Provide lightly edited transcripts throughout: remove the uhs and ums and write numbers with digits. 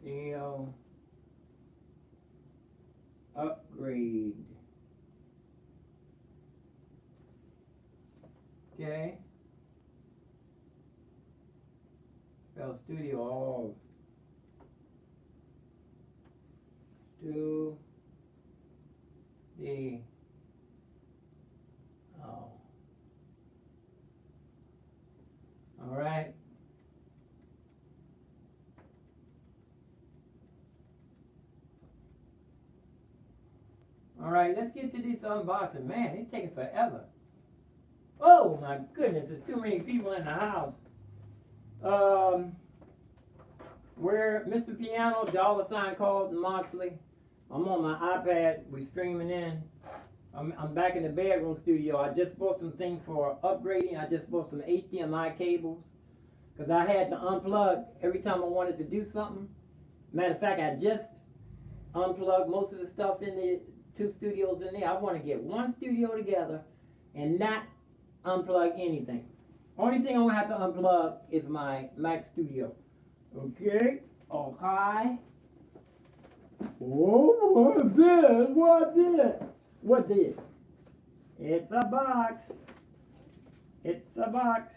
Studio upgrade. Okay. Spell studio all. Oh. All right. All right, let's get to this unboxing. Man, it's taking forever. Oh my goodness, there's too many people in the house. We're Mr. Piano, $ called Moxley. I'm on my iPad. We're streaming in. I'm back in the bedroom studio. I just bought some things for upgrading. I just bought some HDMI cables because I had to unplug every time I wanted to do something. Matter of fact, I just unplugged most of the stuff in the two studios in there. I want to get one studio together and not unplug anything. Only thing I'm gonna have to unplug is my Mac Studio. Okay. Oh hi. Oh, what this? What this? What this? It's a box. It's a box.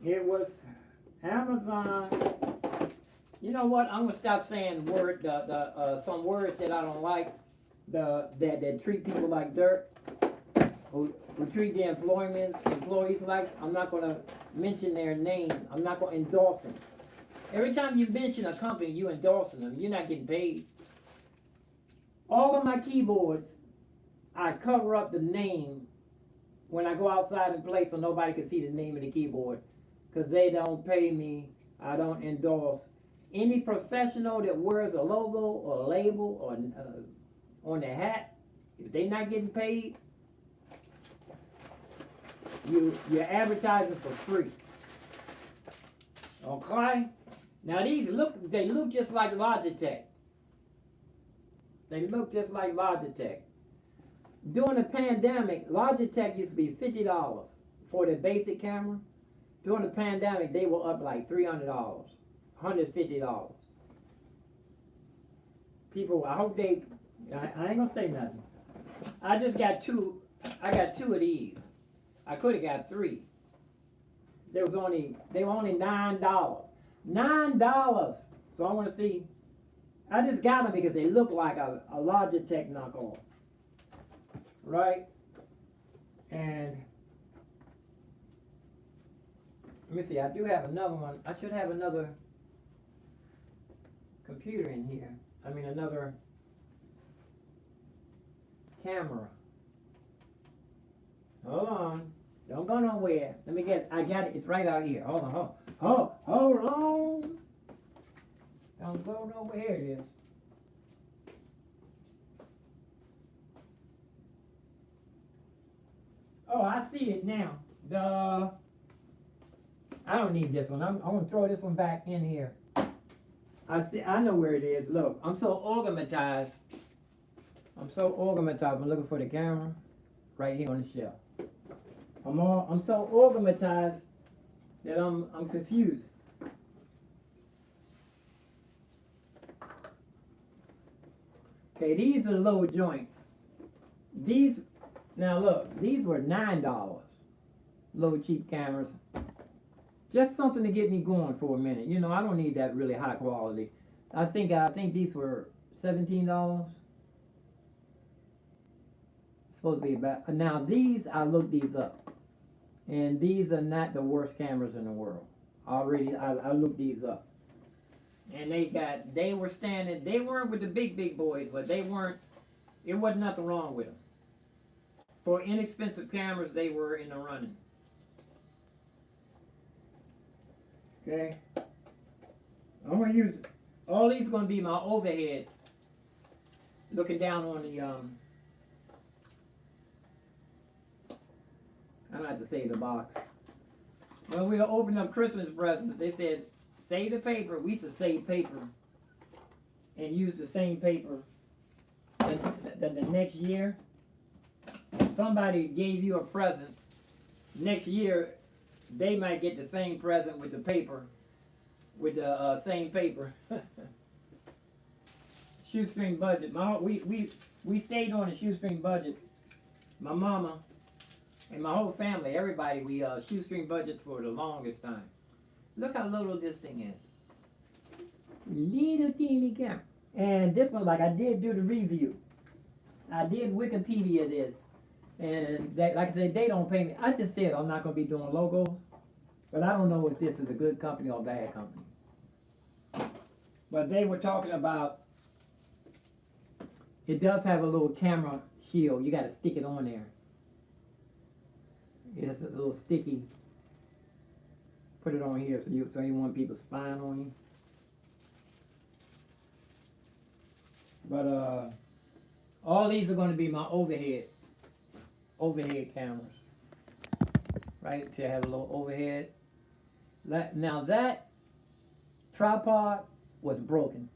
It was Amazon. You know what? I'm gonna stop saying some words that I don't like. That treat people like dirt. Who treat the employees like. I'm not gonna mention their name. I'm not gonna endorse them. Every time you mention a company, you endorsing them. You're not getting paid. All of my keyboards, I cover up the name when I go outside and play so nobody can see the name of the keyboard. Because they don't pay me. I don't endorse. Any professional that wears a logo or a label or on their hat, if they're not getting paid, you're advertising for free. Okay? Now they look just like Logitech. They look just like Logitech. During the pandemic, Logitech used to be $50 for the basic camera. During the pandemic, they were up like $300, $150. People, I hope I ain't gonna say nothing. I just got two. I got two of these. I could have got three. They were only $9. $9. So I want to see. I just got them because they look like a Logitech knockoff, right? And let me see. I do have another one. I should have another computer in here. I mean another camera. Hold on. Don't go nowhere. Let me get. I got it. It's right out here. Hold on. Hold on. Don't go nowhere. Here it is. Oh, I see it now. I don't need this one. I'm gonna throw this one back in here. I know where it is. Look, I'm so organized. I'm looking for the camera right here on the shelf. I'm so organized that I'm confused. Okay, these are low joints. Now look, these were $9. Low cheap cameras. Just something to get me going for a minute. You know, I don't need that really high quality. I think these were $17. Supposed to be about. Now these, I looked these up, and these are not the worst cameras in the world. I looked these up, and they were standing. They weren't with the big boys, but they weren't. It wasn't nothing wrong with them. For inexpensive cameras, they were in the running. Okay, I'm gonna use all these. Gonna be my overhead. Looking down on the I don't have to save the box. When we were opening up Christmas presents, they said, save the paper. We used to save paper and use the same paper the next year. If somebody gave you a present, next year they might get the same present with the paper with the same paper. Shoestring budget. We stayed on a shoestring budget. My mama and my whole family, everybody, we shoestring budgets for the longest time. Look how little this thing is. Little teeny camera. And this one, like I did do the review. I did Wikipedia this. And that, like I said, they don't pay me. I just said I'm not going to be doing logos. But I don't know if this is a good company or a bad company. But they were talking about, it does have a little camera shield. You got to stick it on there. It's a little sticky. Put it on here so you don't want people spying on you. But all these are going to be my overhead cameras. Right, to have a little overhead. Now that tripod was broken.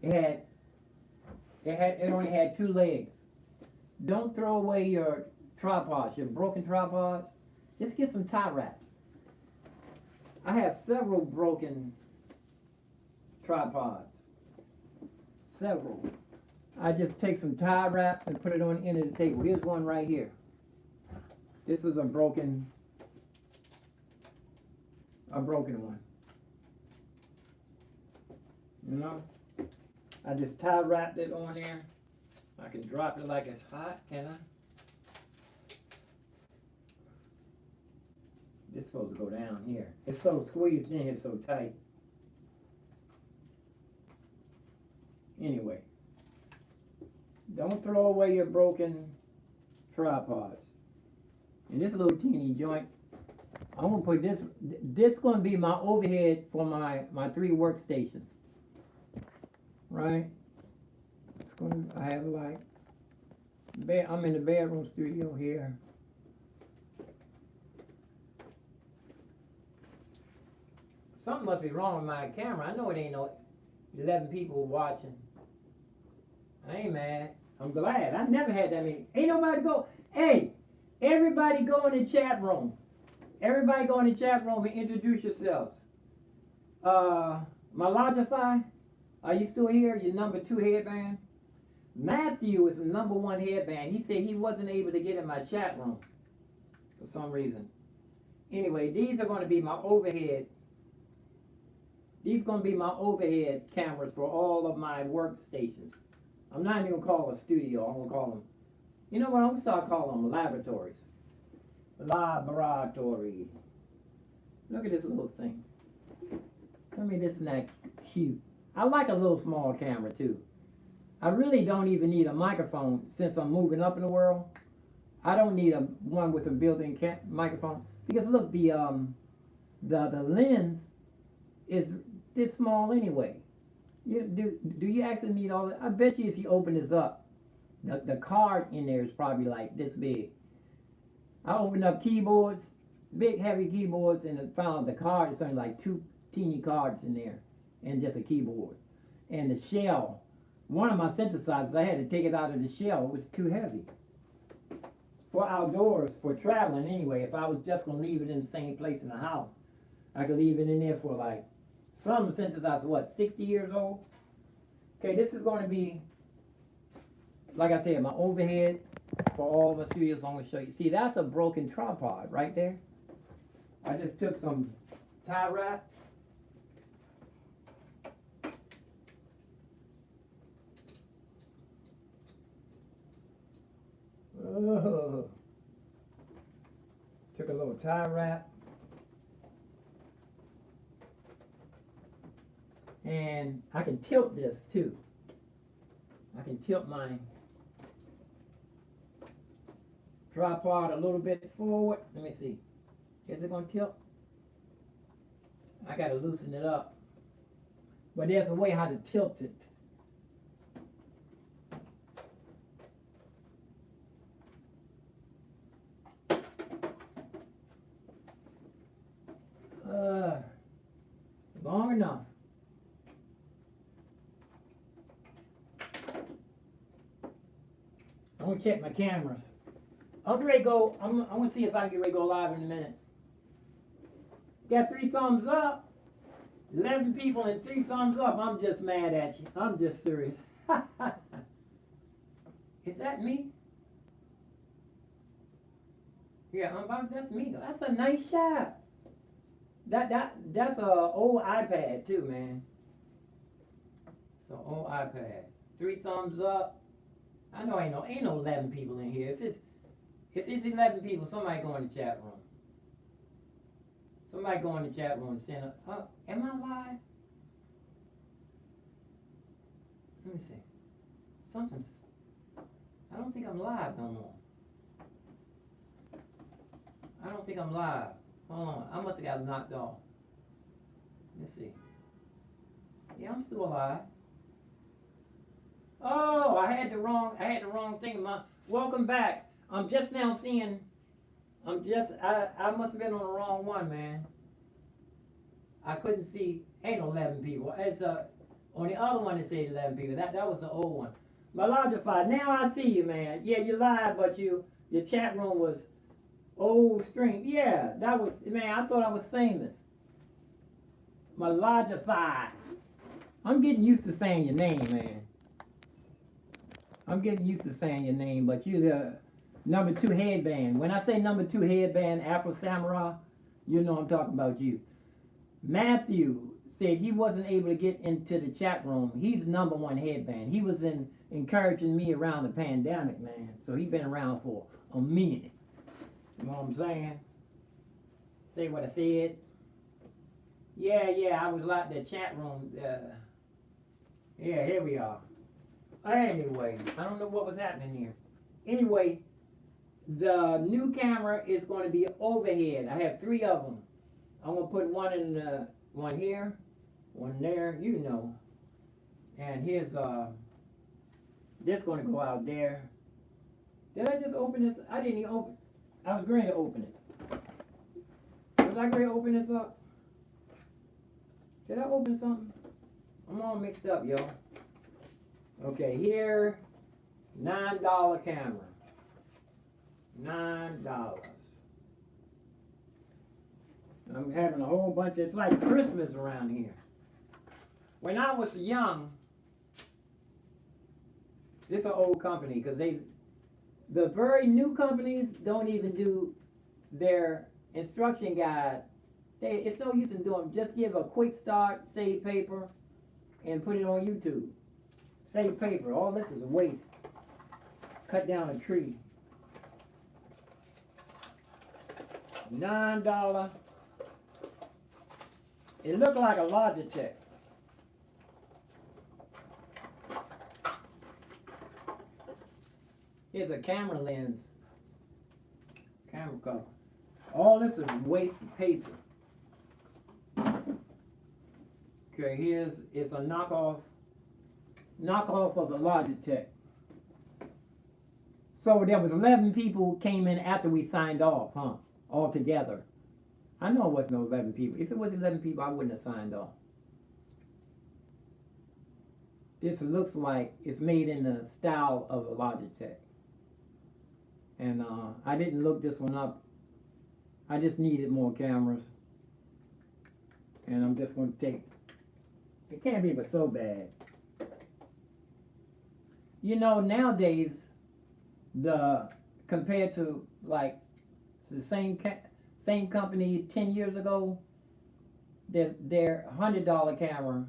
It only had 2 legs. Don't throw away your tripods, your broken tripods. Just get some tie wraps. I have several broken tripods. Several. I just take some tie wraps and put it on the end of the table. Here's one right here. This is a broken one. You know? I just tie wrapped it on there. I can drop it like it's hot, can I? It's supposed to go down here. It's so squeezed in, it's so tight. Anyway, don't throw away your broken tripods. And this little teeny joint, I'm gonna put this gonna be my overhead for my 3 workstations. Right? It's gonna, I have like, I'm in the bedroom studio here. Something must be wrong with my camera. I know it ain't no 11 people watching. I ain't mad. I'm glad. I never had that many. Ain't nobody go. Hey, everybody go in the chat room. Everybody go in the chat room and introduce yourselves. Malajafai, are you still here? Your number 2 headband? Matthew is the number 1 headband. He said he wasn't able to get in my chat room for some reason. Anyway, these are going to be my overhead. These are going to be my overhead cameras for all of my workstations. I'm not even going to call it a studio. I'm going to call them, you know what, I'm going to start calling them laboratories. Laboratory. Look at this little thing. I mean, this is not cute. I like a little small camera too. I really don't even need a microphone since I'm moving up in the world. I don't need one with a built-in microphone because look, the lens is this small anyway. Do you actually need all that? I bet you if you open this up, the card in there is probably like this big. I opened up keyboards, big heavy keyboards, and I found the card is only like 2 teeny cards in there and just a keyboard. And the shell, one of my synthesizers, I had to take it out of the shell. It was too heavy. For outdoors, for traveling anyway, if I was just going to leave it in the same place in the house, I could leave it in there for like, some synthesizers, what, 60 years old? Okay, this is going to be, like I said, my overhead for all my studios. I'm going to show you. See, that's a broken tripod right there. I just took some tie wrap. Oh. Took a little tie wrap. And I can tilt this too. I can tilt my tripod a little bit forward. Let me see. Is it going to tilt? I got to loosen it up. But there's a way how to tilt it. Long enough. I'm gonna check my cameras. I'm ready to go. I'm gonna see if I can get ready to go live in a minute. Got 3 thumbs up. 11 people and 3 thumbs up. I'm just mad at you. I'm just serious. Is that me? Yeah, that's me. That's a nice shot. That's a old iPad too, man. So old iPad. 3 thumbs up. I know ain't no 11 people in here. If it's 11 people, somebody go in the chat room. Somebody go in the chat room and send a. Am I live? Let me see. Something's. I don't think I'm live no more. I don't think I'm live. Hold on. I must have got knocked off. Let's see. Yeah, I'm still alive. Oh, I had the wrong thing. Welcome back. I'm just now seeing. I must have been on the wrong one, man. I couldn't see. Ain't 11 people. It's on the other one it said 11 people. That was the old one. Malajify. Now I see you, man. Yeah, you live, but your chat room was old stream. Yeah, that was, man. I thought I was famous. Malajify. I'm getting used to saying your name, man. I'm getting used to saying your name, but you're the number 2 headband. When I say number 2 headband, Afro Samurai, you know I'm talking about you. Matthew said he wasn't able to get into the chat room. He's number 1 headband. He was encouraging me around the pandemic, man. So he's been around for a minute. You know what I'm saying? Say what I said. Yeah, I was like the chat room. Yeah, here we are. Anyway, I don't know what was happening here. Anyway, the new camera is going to be overhead. I have 3 of them. I'm going to put one here, one there, you know. And here's this going to go out there. Did I just open this? I didn't even open. I was going to open it. Was I going to open this up? Did I open something? I'm all mixed up, yo. Okay, here, $9 camera. $9. I'm having a whole bunch. It's like Christmas around here. When I was young, this is an old company because the very new companies don't even do their instruction guide. It's no use in doing. Just give a quick start, save paper, and put it on YouTube. Save paper. All this is a waste. Cut down a tree. $9. It looked like a Logitech. Here's a camera lens. Camera cover. All this is wasted paper. Okay, it's a knockoff of a Logitech. So there was 11 people came in after we signed off, huh? All together. I know it wasn't no 11 people. If it was 11 people, I wouldn't have signed off. This looks like it's made in the style of a Logitech. And I didn't look this one up. I just needed more cameras. And I'm just going to take. It can't be but so bad. You know, nowadays, compared to like the same company 10 years ago, their $100 camera,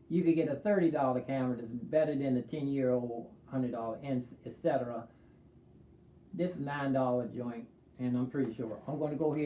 you could get a $30 camera that's better than the 10-year-old $100, and etc. This $9 joint, and I'm pretty sure I'm going to go ahead